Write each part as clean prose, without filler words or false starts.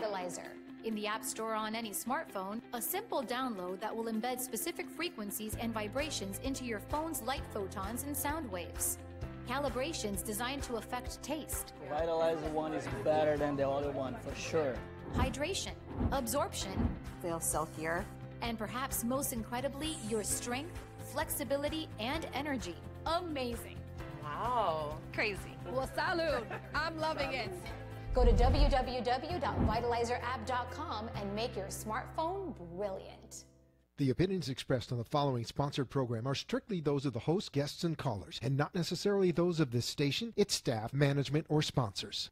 Vitalizer. In the App Store on any smartphone, a simple download that will embed specific frequencies and vibrations into your phone's light photons and sound waves. Calibrations designed to affect taste. Vitalizer one is better than the other one, for sure. Hydration, absorption, feel silkier, and perhaps most incredibly, your strength, flexibility, and energy. Amazing. Wow. Crazy. Well, salud. I'm loving it. Go to www.vitalizerapp.com and make your smartphone brilliant. The opinions expressed on the following sponsored program are strictly those of the host, guests, and callers, and not necessarily those of this station, its staff, management, or sponsors.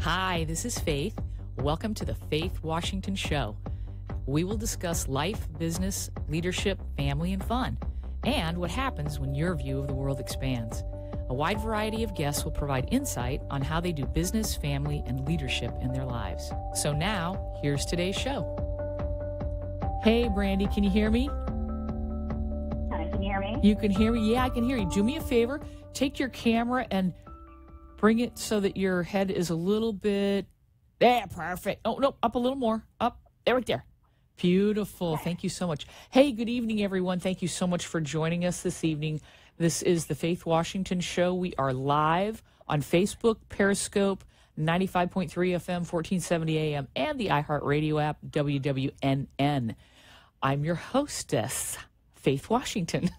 Hi, this is Faith. Welcome to the Faith Washington Show. We will discuss life, business, leadership, family, and fun, and what happens when your view of the world expands. A wide variety of guests will provide insight on how they do business, family, and leadership in their lives. So now, here's today's show. Hey, Brandy, can you hear me? Hi, can you hear me? You can hear me? Yeah, I can hear you. Do me a favor. Take your camera and bring it so that your head is a little bit... Yeah, perfect. Oh, no, up a little more. Up. There, right there. Beautiful. Thank you so much. Hey, good evening, everyone. Thank you so much for joining us this evening. This is the Faith Washington Show. We are live on Facebook, Periscope, 95.3 FM, 1470 AM, and the iHeartRadio app, WWNN. I'm your hostess, Faith Washington.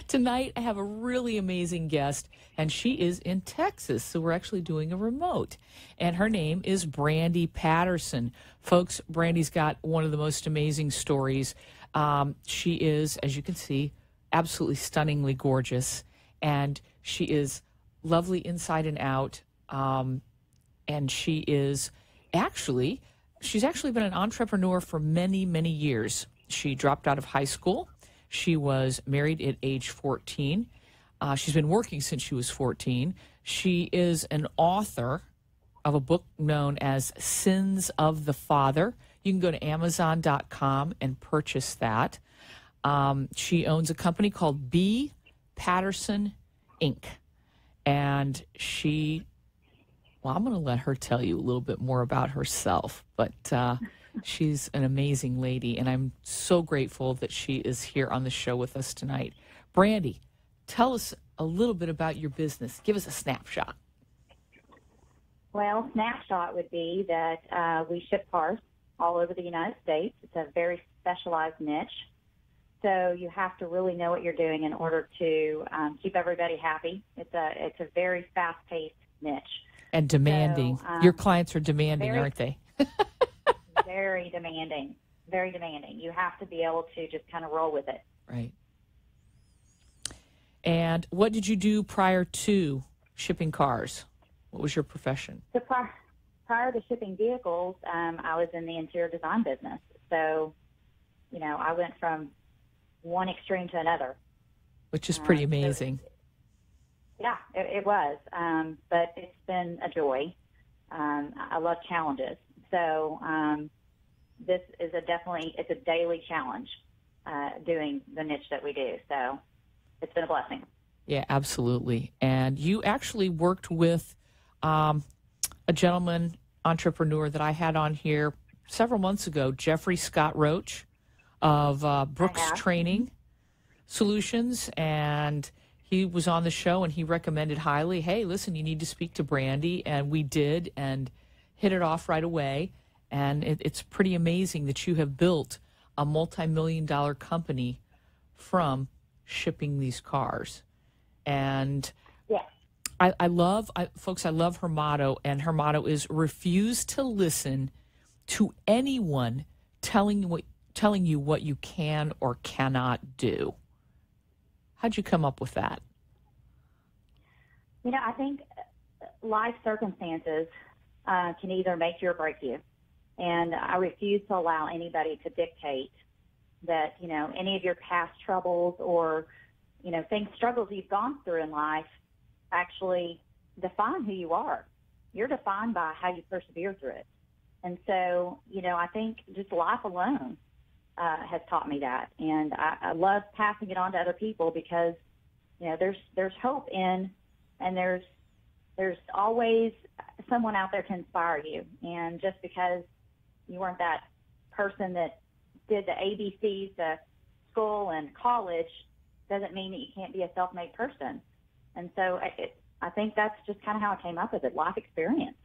Tonight, I have a really amazing guest, and she is in Texas, so we're actually doing a remote. And her name is Brandy Patterson. Folks, Brandy's got one of the most amazing stories. She is, as you can see, absolutely stunningly gorgeous, and she is lovely inside and out. And she's actually been an entrepreneur for many, many years. She dropped out of high school. She was married at age 14. She's been working since she was 14. She is an author of a book known as Sins of the Father. You can go to Amazon.com and purchase that. She owns a company called B. Patterson, Inc. And I'm going to let her tell you a little bit more about herself, but she's an amazing lady, and I'm so grateful that she is here on the show with us tonight. Brandy, tell us a little bit about your business. Give us a snapshot. Well, snapshot would be that we ship cars all over the United States. It's a very specialized niche, so you have to really know what you're doing in order to keep everybody happy. It's a very fast-paced niche. And demanding. So, your clients are demanding, aren't they? Very demanding. Very demanding. You have to be able to just kind of roll with it. Right. And what did you do prior to shipping cars? What was your profession? So prior to shipping vehicles, I was in the interior design business. So, I went from one extreme to another. Which is pretty amazing. Yeah, it was. But it's been a joy. I love challenges. So this is it's a daily challenge doing the niche that we do. So it's been a blessing. Yeah, absolutely. And you actually worked with a gentleman entrepreneur that I had on here several months ago, Jeffrey Scott Roach of Brooks Training Solutions, and he was on the show and he recommended highly, hey, listen, you need to speak to Brandy, and we did and hit it off right away. And it's pretty amazing that you have built a multi-million-dollar company from shipping these cars. And I love her motto, and her motto is refuse to listen to anyone telling you what you can or cannot do. How'd you come up with that? I think life circumstances can either make you or break you. And I refuse to allow anybody to dictate that, any of your past troubles or, struggles you've gone through in life actually define who you are. You're defined by how you persevere through it. And so, I think just life alone has taught me that. And I love passing it on to other people because, there's hope in, and there's there's always someone out there to inspire you. And just because you weren't that person that did the ABCs to school and college doesn't mean that you can't be a self-made person. And so I think that's just kind of how I came up with it, life experience.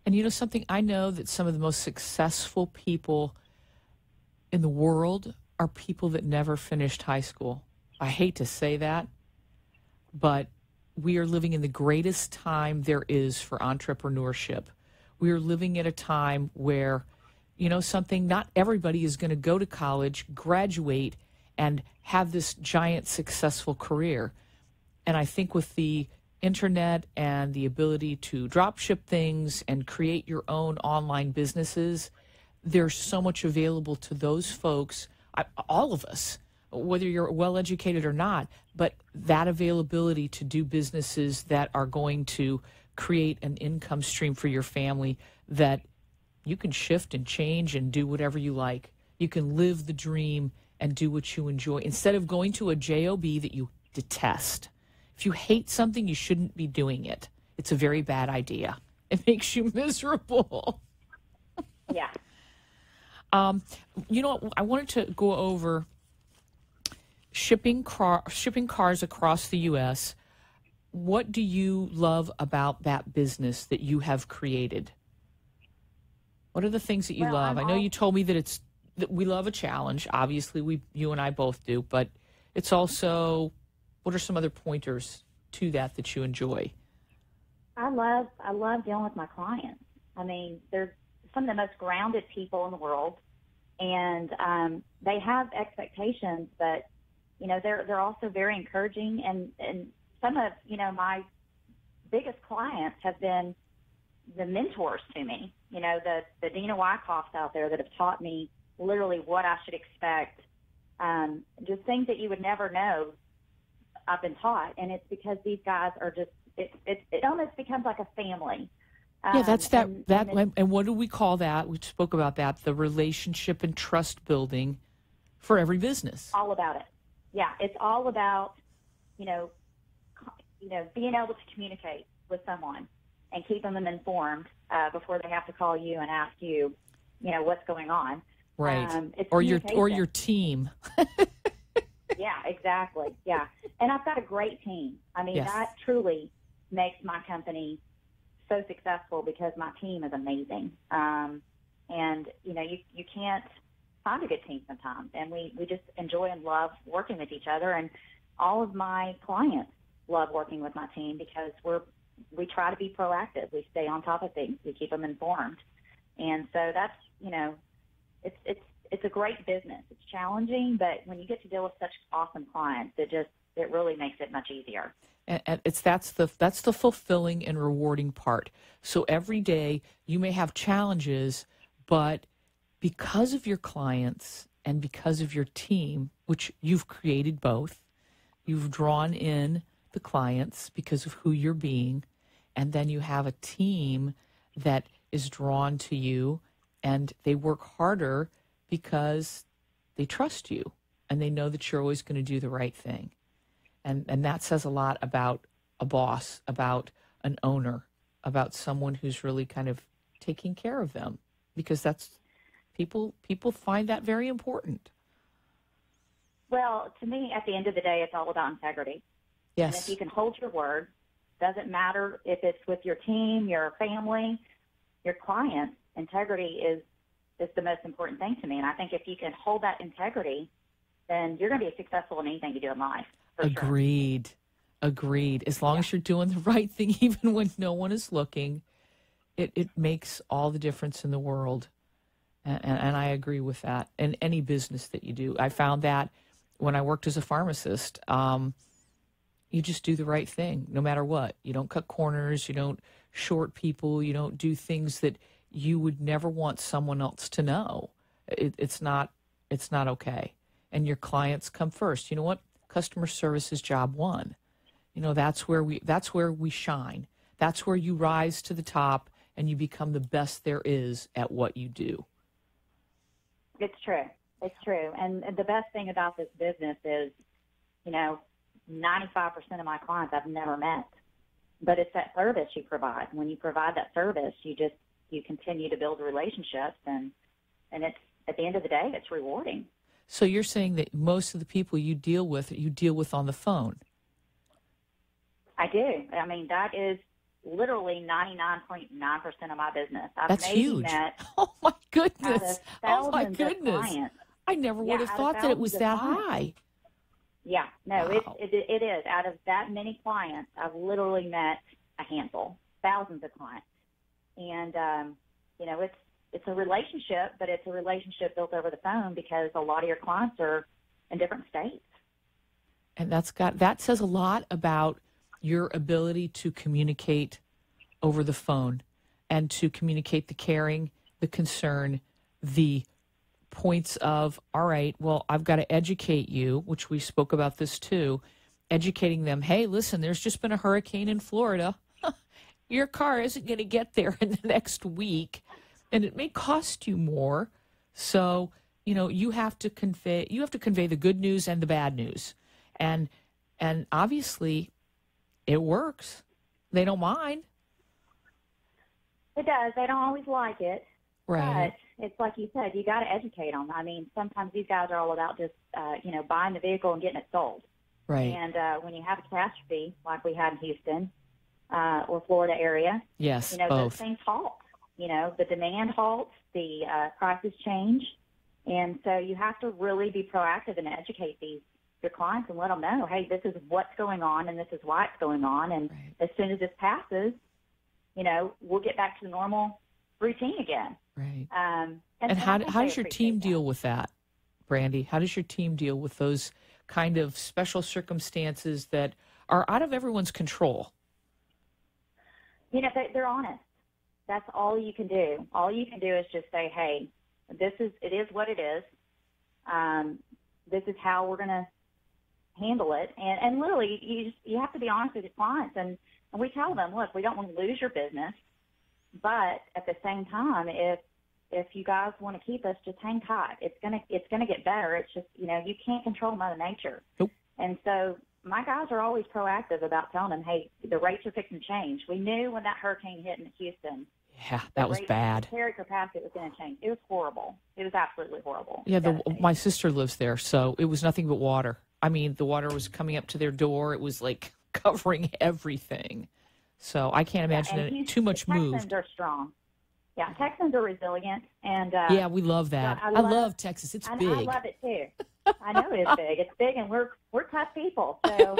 And you know something? I know that some of the most successful people in the world are people that never finished high school. I hate to say that, but we are living in the greatest time there is for entrepreneurship. We are living at a time where, you know something, not everybody is going to go to college, graduate, and have this giant successful career. And I think with the internet and the ability to drop ship things and create your own online businesses, there's so much available to those folks, all of us, whether you're well educated or not, but that availability to do businesses that are going to create an income stream for your family that you can shift and change and do whatever you like. You can live the dream and do what you enjoy instead of going to a job that you detest. If you hate something, you shouldn't be doing it. It's a very bad idea. It makes you miserable. Yeah. You know what? I wanted to go over shipping cars across the U.S. What do you love about that business that you have created? What are the things that you love? I know you told me that we love a challenge. Obviously, you and I both do, but it's also, what are some other pointers to that you enjoy? I love dealing with my clients. I mean, they're some of the most grounded people in the world, and they have expectations, but you know, they're also very encouraging, and some of, you know, my biggest clients have been the mentors to me. You know, the Dina Wyckoffs out there that have taught me literally what I should expect, just things that you would never know. I've been taught, and it's because these guys are just, it almost becomes like a family. Yeah, that's and what do we call that? We spoke about that, the relationship and trust building for every business. All about it. Yeah, it's all about, you know, being able to communicate with someone and keeping them informed before they have to call you and ask you, you know, what's going on. Right. It's or your team. Yeah, exactly. Yeah. And I've got a great team. I mean, that truly makes my company so successful because my team is amazing. And, you know, you can't find a good team sometimes. And we just enjoy and love working with each other. And all of my clients love working with my team because we try to be proactive. We stay on top of things. We keep them informed. And so that's, you know, it's a great business. It's challenging, but when you get to deal with such awesome clients, it really makes it much easier. And that's the fulfilling and rewarding part. So every day you may have challenges, but because of your clients and because of your team, which you've created both, you've drawn in the clients because of who you're being, and then you have a team that is drawn to you, and they work harder because they trust you and they know that you're always going to do the right thing. And that says a lot about a boss, about an owner, about someone who's really kind of taking care of them, because that's people find that very important. Well, to me, at the end of the day, it's all about integrity. Yes. And if you can hold your word, doesn't matter if it's with your team, your family, your clients, integrity is the most important thing to me. And I think if you can hold that integrity, then you're going to be successful in anything you do in life. Agreed. Sure. Agreed. As long as you're doing the right thing, even when no one is looking, it makes all the difference in the world. And I agree with that. In any business that you do, I found that when I worked as a pharmacist, you just do the right thing no matter what. You don't cut corners. You don't short people. You don't do things that you would never want someone else to know. It's not okay. And your clients come first. You know what? Customer service is job one. You know, that's where we shine. That's where you rise to the top and you become the best there is at what you do. It's true. It's true. And the best thing about this business is, you know, 95% of my clients I've never met. but it's that service you provide. When you provide that service, you continue to build relationships, and it's, at the end of the day, it's rewarding. So you're saying that most of the people you deal with on the phone? I do. I mean, that is literally 99.9% of my business. That's huge. Oh, my goodness. Oh, my thousands goodness. of clients. I never would have thought that it was that high. Yeah, no, Wow. it is. Out of that many clients, I've literally met a handful, thousands of clients. And, you know, it's a relationship, but it's a relationship built over the phone because a lot of your clients are in different states. And that says a lot about your ability to communicate over the phone and to communicate the caring, the concern, the points of, all right, well, I've got to educate you, which we spoke about this too, educating them, hey, listen, there's just been a hurricane in Florida. Your car isn't going to get there in the next week, and it may cost you more. So, you know, you have to convey the good news and the bad news. And obviously it works. They don't mind. It does. They don't always like it. Right. But it's like you said, you got to educate them. I mean, sometimes these guys are all about just, buying the vehicle and getting it sold. Right. And when you have a catastrophe like we had in Houston or Florida area, yes, those both. things halt. You know, the demand halts, the prices change. And so you have to really be proactive and educate your clients and let them know, hey, this is what's going on and this is why it's going on. And as soon as this passes, you know, we'll get back to the normal routine again. Right. And how does your team deal with that, Brandy? How does your team deal with those kind of special circumstances that are out of everyone's control? You know, they're honest. That's all you can do. All you can do is just say, hey, it is what it is. This is how we're going to handle it. And literally, you have to be honest with your clients. And we tell them, look, we don't want to lose your business. But at the same time, if you guys want to keep us, just hang tight. It's gonna get better. It's just, you know, you can't control Mother Nature. Nope. And so my guys are always proactive about telling them, hey, the rates are fixing to change. We knew when that hurricane hit in Houston. Yeah, that was bad. The carrier capacity was going to change. It was horrible. It was absolutely horrible. Yeah, my sister lives there, so it was nothing but water. I mean, the water was coming up to their door. It was like covering everything. So I can't imagine it too much moved. Texans are strong. Yeah, Texans are resilient. And yeah, we love that. I love Texas. It's big. I love it too. I know it is big. It's big, and we're tough people. So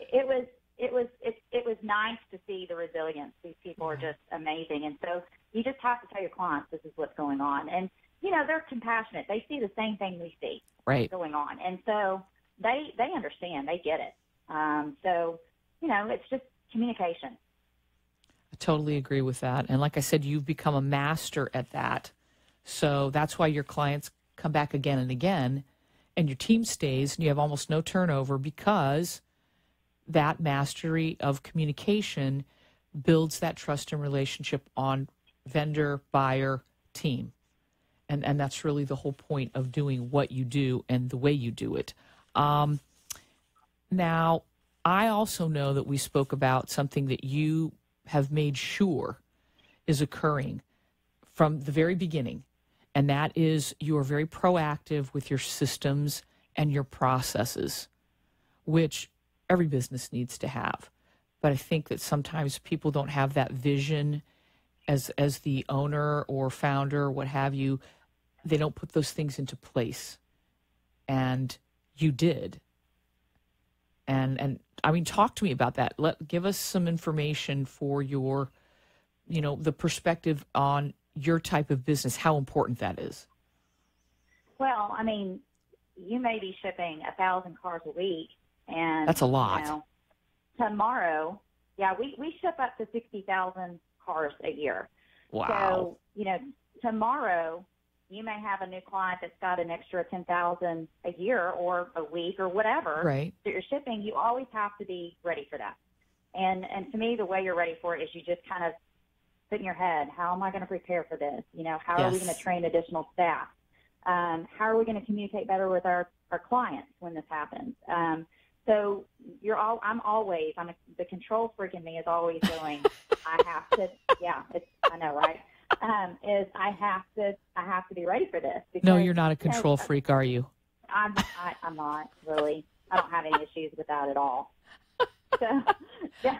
it was nice to see the resilience. These people are just amazing. And so you just have to tell your clients this is what's going on. And, you know, they're compassionate. They see the same thing we see going on. And so they understand. They get it. So, you know, it's just communication. I totally agree with that. And like I said, you've become a master at that. So that's why your clients come back again and again, and your team stays, and you have almost no turnover because that mastery of communication builds that trust and relationship on vendor, buyer, team. And that's really the whole point of doing what you do and the way you do it. Now, I also know that we spoke about something that you have made sure is occurring from the very beginning, and that is you are very proactive with your systems and your processes, which every business needs to have. But I think that sometimes people don't have that vision as the owner or founder, what have you. They don't put those things into place. And you did. And I mean, talk to me about that. Give us some information for your, you know, the perspective on your type of business, how important that is. Well, I mean, you may be shipping 1,000 cars a week. And that's a lot. You know, tomorrow, we ship up to 60,000 cars a year. Wow. So, you know, tomorrow you may have a new client that's got an extra 10,000 a year or a week or whatever right. that you're shipping. You always have to be ready for that. And to me, the way you're ready for it is you just kind of put in your head, how am I going to prepare for this? You know, how are we going to train additional staff? How are we going to communicate better with our clients when this happens? So the control freak in me is always going, I have to, I know, right? I have to be ready for this. Because, no, you're not a control freak, are you? I'm not really. I don't have any issues with that at all. So, yeah,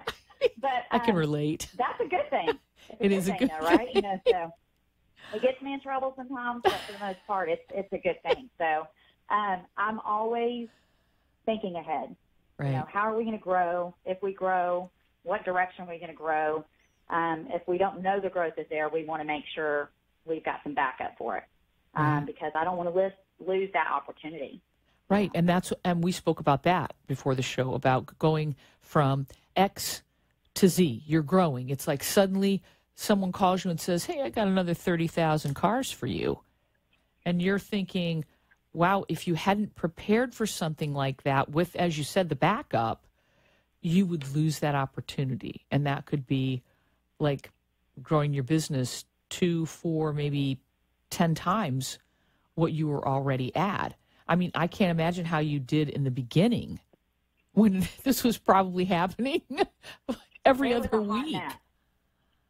but I can relate. That's a good thing. It is a good thing, though, right? You know, so it gets me in trouble sometimes, but for the most part, it's a good thing. So I'm always thinking ahead. Right. You know, how are we going to grow? If we grow, what direction are we going to grow? If we don't know the growth is there, we want to make sure we've got some backup for it, because I don't want to lose that opportunity. Right, and we spoke about that before the show, about going from X to Z. You're growing. It's like suddenly someone calls you and says, hey, I got another 30,000 cars for you. And you're thinking, wow, if you hadn't prepared for something like that with, as you said, the backup, you would lose that opportunity. And that could be like growing your business 2, 4, maybe 10 times what you were already at. I mean, I can't imagine how you did in the beginning when this was probably happening every other week.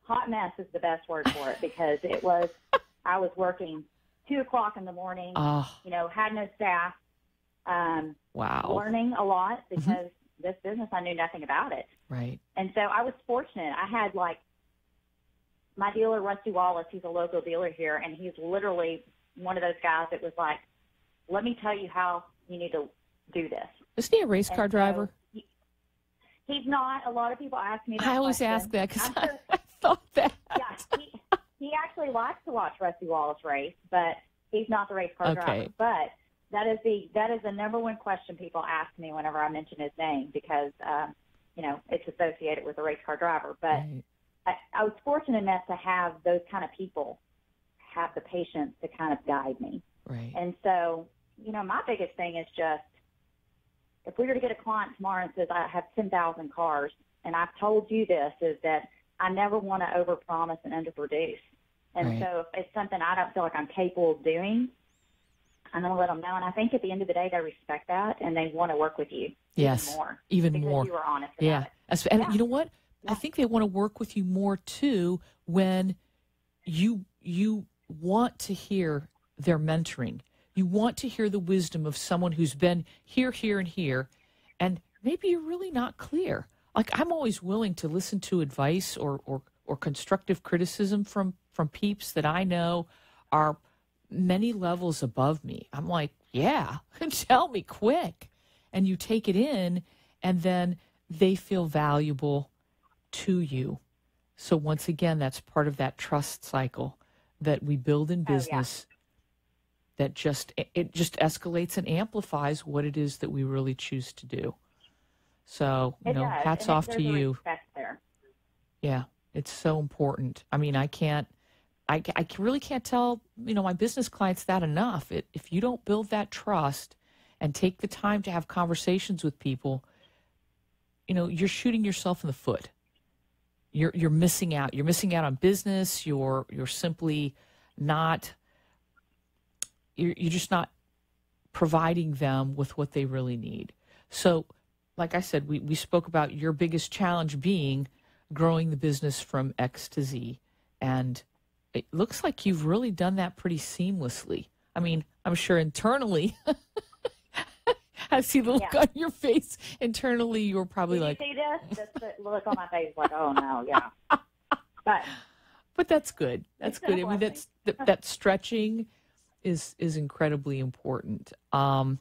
Hot mess is the best word for it, because I was working 2 o'clock in the morning, had no staff, wow, learning a lot, because this business, I knew nothing about it. Right. And so I was fortunate. I had my dealer, Rusty Wallace, he's a local dealer here, and he's literally one of those guys that was like, let me tell you how you need to do this. Isn't he a race car driver? He's not. A lot of people ask me that. I always ask that because I thought that. Yeah, he actually likes to watch Rusty Wallace race, but he's not the race car driver. But that is the number one question people ask me whenever I mention his name, because it's associated with a race car driver. But I was fortunate enough to have those kind of people have the patience to kind of guide me. Right. And so, my biggest thing is just, if we were to get a client tomorrow and says, I have 10,000 cars, and I've told you this, is that I never want to overpromise and underproduce. And so if it's something I don't feel like I'm capable of doing, I'm going to let them know. And I think at the end of the day, they respect that, and they want to work with you even more. Because you were honest about it. And you know what? I think they want to work with you more, too, when you want to hear their mentoring. You want to hear the wisdom of someone who's been here, here, and here, and maybe you're really not clear. Like, I'm always willing to listen to advice or constructive criticism from peeps that I know are many levels above me. I'm like, yeah, tell me quick. And you take it in, and then they feel valuable to you. So once again, that's part of that trust cycle that we build in business. That it just escalates and amplifies what it is that we really choose to do. So, hats off to you. There. Yeah, it's so important. I mean, I really can't tell, my business clients that enough. If you don't build that trust and take the time to have conversations with people, you're shooting yourself in the foot. You're missing out. You're missing out on business. You're simply not. You're just not providing them with what they really need. So, like I said, we spoke about your biggest challenge being growing the business from X to Z. And it looks like you've really done that pretty seamlessly. I mean, I'm sure internally, I see the look on your face. Internally, you were probably Did you see this? Just the look on my face like, oh, no, yeah. But that's good. That's good. I mean, that stretching is incredibly important. And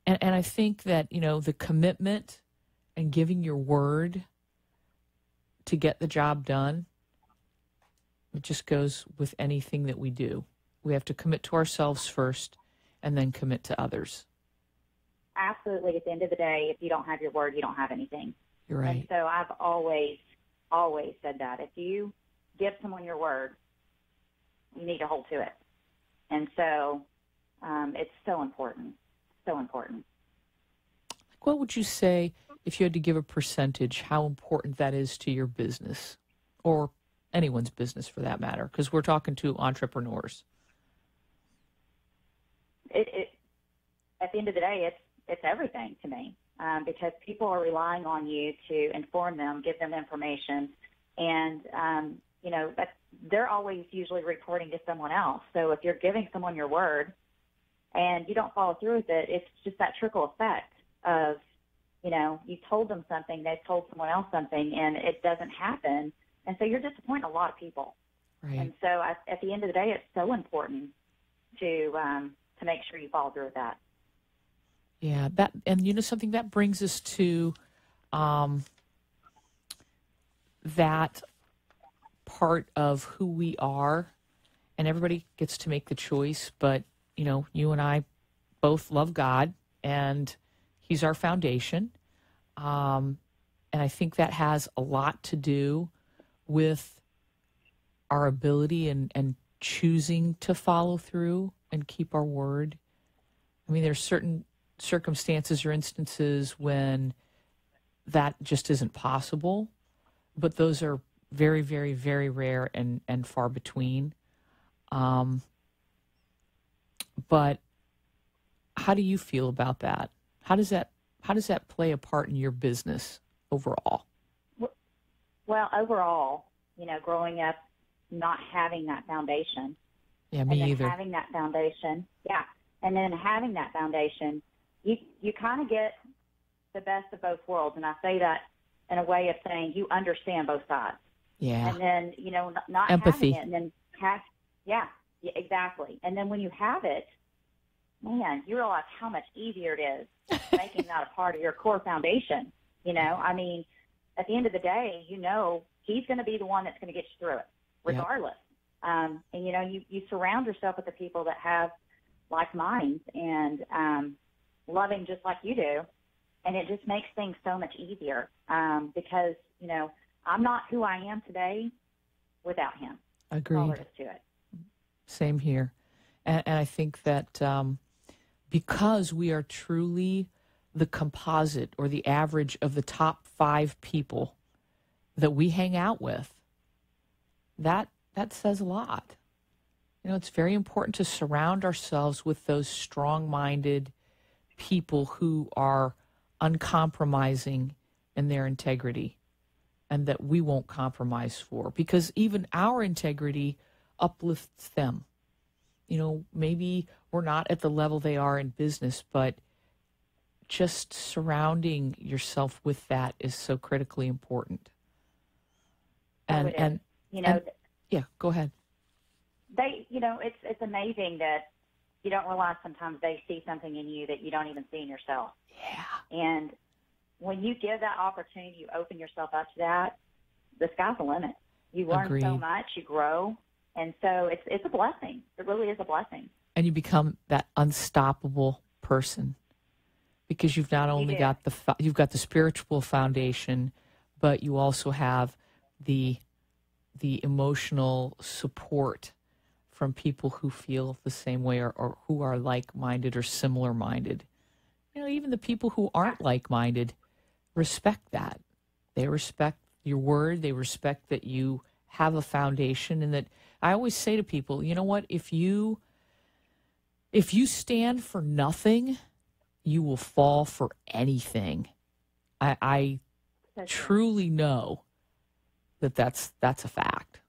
I think that, the commitment and giving your word to get the job done, it just goes with anything that we do. We have to commit to ourselves first and then commit to others. Absolutely. At the end of the day, if you don't have your word, you don't have anything. You're right. And so I've always said that. If you give someone your word, you need to hold to it. And so it's so important, so important. What would you say, if you had to give a percentage, how important that is to your business, or anyone's business for that matter? Because we're talking to entrepreneurs. At the end of the day, it's everything to me. because people are relying on you to inform them, give them information, and but they're always usually reporting to someone else. So if you're giving someone your word and you don't follow through with it, it's just that trickle effect of, you told them something, they've told someone else something, and it doesn't happen. And so you're disappointing a lot of people. Right. And so at the end of the day, it's so important to make sure you follow through with that. Yeah, something that brings us to that part of who we are, and everybody gets to make the choice, but you and I both love God, and He's our foundation. And I think that has a lot to do with our ability and choosing to follow through and keep our word. I mean, there's certain circumstances or instances when that just isn't possible, but those are very, very, very rare and far between. But how do you feel about that? How does that play a part in your business overall? Well, overall, growing up, not having that foundation. Yeah, me either. Having that foundation, yeah. And then having that foundation, you kind of get the best of both worlds. And I say that in a way of saying you understand both sides. Yeah. And then, not empathy. having it, and then yeah, exactly. And then when you have it, man, you realize how much easier it is making that a part of your core foundation. I mean, at the end of the day, He's going to be the one that's going to get you through it, regardless. Yep. And you surround yourself with the people that have like minds and loving just like you do, and it just makes things so much easier because I'm not who I am today without Him. Agreed. All there is to it. Same here, and I think that because we are truly the composite or the average of the top 5 people that we hang out with, that says a lot. It's very important to surround ourselves with those strong-minded people who are uncompromising in their integrity and that we won't compromise for, because even our integrity uplifts them. Maybe we're not at the level they are in business, but just surrounding yourself with that is so critically important. And yeah, go ahead. It's amazing that you don't realize sometimes they see something in you that you don't even see in yourself. Yeah. And when you give that opportunity, you open yourself up to that, the sky's the limit. You learn Agreed. so much, you grow, and so it's a blessing. It really is a blessing. And you become that unstoppable person because you've not only got you've got the spiritual foundation, but you also have the emotional support from people who feel the same way or who are like-minded or similar-minded. Even the people who aren't like-minded respect that. They respect your word. They respect that you have a foundation, and that I always say to people, you know what? If you stand for nothing, you will fall for anything. I truly know that's a fact.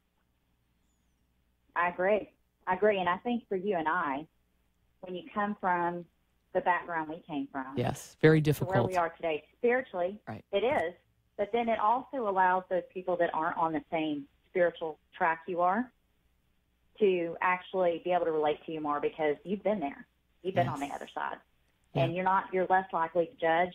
I agree. And I think for you and I, when you come from the background we came from, yes, very difficult. To where we are today spiritually, right. It is. But then it also allows those people that aren't on the same spiritual track you are to actually be able to relate to you more because you've been there. You've been on the other side. Yeah. And you're less likely to judge.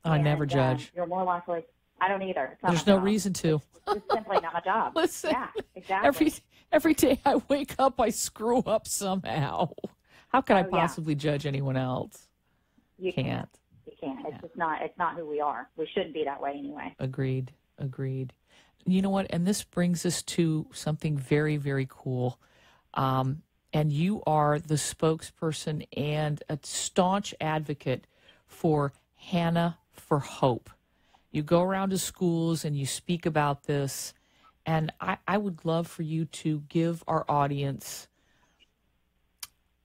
I never judge. You're more likely. I don't either. There's no reason to. It's simply not my job. Listen, yeah, exactly. Every day I wake up, I screw up somehow. How can I possibly judge anyone else? You can't. You can't. It's just not. It's not who we are. We shouldn't be that way anyway. Agreed. You know what? And this brings us to something very, very cool. And you are the spokesperson and a staunch advocate for Hannah for Hope. You go around to schools and you speak about this. And I would love for you to give our audience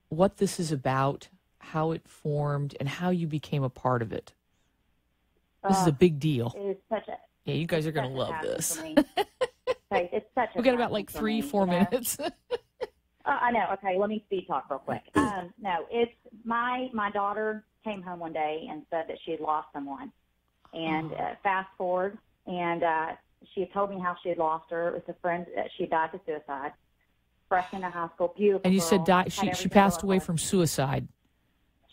what this is about, how it formed, and how you became a part of it. This is a big deal. It is such a Yeah, you guys are going to love this. It's such a We got about like passion for me, 4 minutes. I know. Okay, let me speed talk real quick. No, it's my daughter came home one day and said that she had lost someone. And fast forward, and she had told me how she had lost her. It was a friend that she died of suicide. Freshman in high school, beautiful. And you girl, said she passed away from suicide.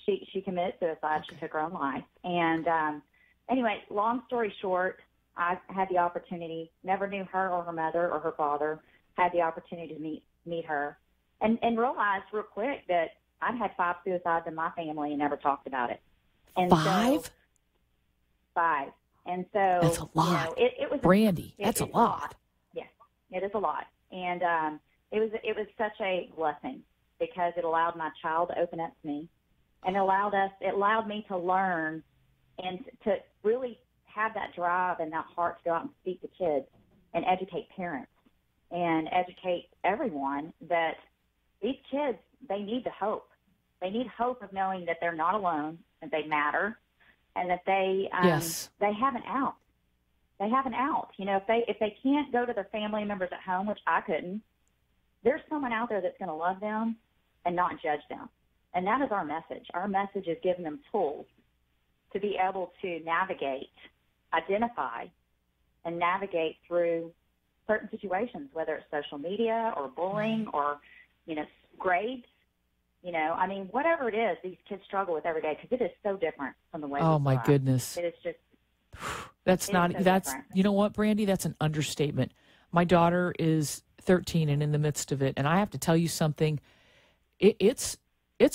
She committed suicide. She took her own life. And anyway, long story short, I had the opportunity, never knew her or her mother or her father, had the opportunity to meet her, and realized real quick that I'd had 5 suicides in my family and never talked about it. And 5? So, 5. And so That's a lot. You know, it was Brandy, that's a lot. Yes, it is a lot. And it was such a blessing because it allowed my child to open up to me, and it allowed me to learn and to really have that drive and that heart to go out and speak to kids and educate parents and educate everyone that these kids, they need the hope. They need hope of knowing that they're not alone, that they matter, and that they they have an out. They have an out. You know, if they can't go to their family members at home, which I couldn't, there's someone out there that's going to love them and not judge them. And that is our message. Our message is giving them tools to be able to navigate, identify, and navigate through certain situations, whether it's social media or bullying or, you know, grades. You know, I mean, whatever it is, these kids struggle with every day because it is so different from the way. Oh, we my grew up. goodness. It is just. That's different. You know what, Brandy? That's an understatement. My daughter is 13 and in the midst of it. And I have to tell you something. It's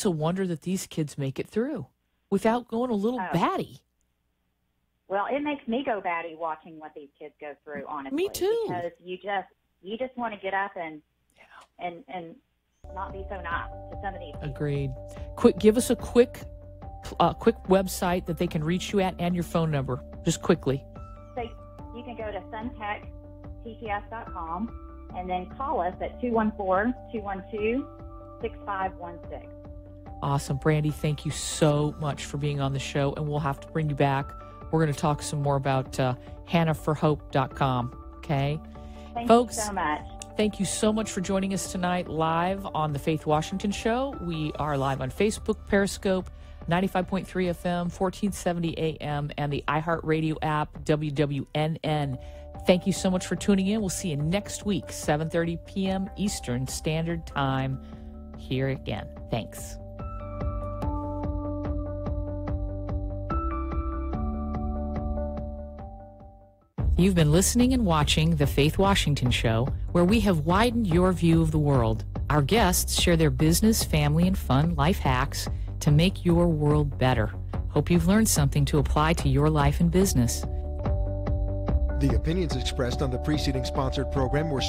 a wonder that these kids make it through without going a little batty. Well, it makes me go batty watching what these kids go through, honestly. Me too. Because you just want to get up and not be so nice to some of these people. Agreed. Give us a quick website that they can reach you at and your phone number, just quickly. So you can go to suntectts.com and then call us at 214-212-6516. Awesome. Brandy, thank you so much for being on the show, and we'll have to bring you back. We're going to talk some more about hannahforhope.com, okay? Folks, you so much. Thank you so much for joining us tonight live on the Faith Washington Show. We are live on Facebook, Periscope, 95.3 FM, 1470 AM, and the iHeartRadio app, WWNN. Thank you so much for tuning in. We'll see you next week, 7:30 p.m. Eastern Standard Time, here again. Thanks. You've been listening and watching The Faith Washington Show, where we have widened your view of the world. Our guests share their business, family, and fun life hacks to make your world better. Hope you've learned something to apply to your life and business. The opinions expressed on the preceding sponsored program were